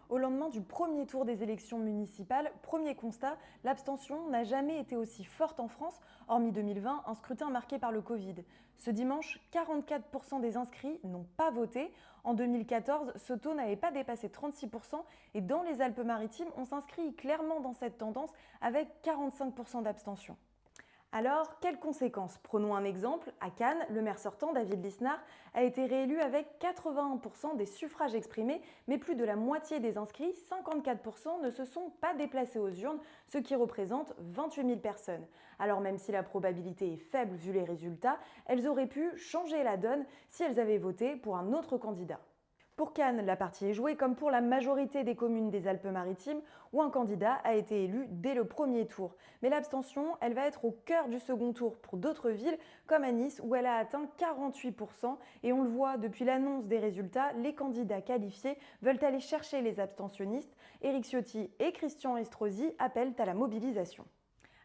Au lendemain du premier tour des élections municipales, premier constat, l'abstention n'a jamais été aussi forte en France, hormis 2020, un scrutin marqué par le Covid. Ce dimanche, 44% des inscrits n'ont pas voté. En 2014, ce taux n'avait pas dépassé 36% et dans les Alpes-Maritimes, on s'inscrit clairement dans cette tendance avec 45% d'abstention. Alors, quelles conséquences? Prenons un exemple. À Cannes, le maire sortant, David Lisnard, a été réélu avec 81% des suffrages exprimés, mais plus de la moitié des inscrits, 54%, ne se sont pas déplacés aux urnes, ce qui représente 28 000 personnes. Alors même si la probabilité est faible vu les résultats, elles auraient pu changer la donne si elles avaient voté pour un autre candidat. Pour Cannes, la partie est jouée comme pour la majorité des communes des Alpes-Maritimes où un candidat a été élu dès le premier tour. Mais l'abstention, elle va être au cœur du second tour pour d'autres villes comme à Nice où elle a atteint 48%. Et on le voit depuis l'annonce des résultats, les candidats qualifiés veulent aller chercher les abstentionnistes. Éric Ciotti et Christian Estrosi appellent à la mobilisation.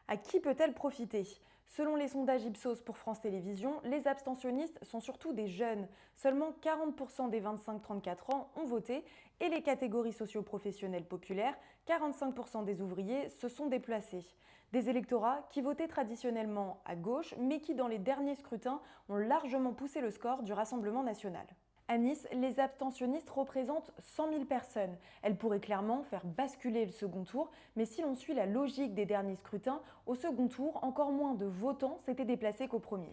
À qui peut-elle profiter? Selon les sondages Ipsos pour France Télévisions, les abstentionnistes sont surtout des jeunes. Seulement 40% des 25-34 ans ont voté et les catégories socio-professionnelles populaires, 45% des ouvriers, se sont déplacés. Des électorats qui votaient traditionnellement à gauche mais qui dans les derniers scrutins ont largement poussé le score du Rassemblement national. À Nice, les abstentionnistes représentent 100 000 personnes. Elles pourraient clairement faire basculer le second tour, mais si l'on suit la logique des derniers scrutins, au second tour, encore moins de votants s'étaient déplacés qu'au premier.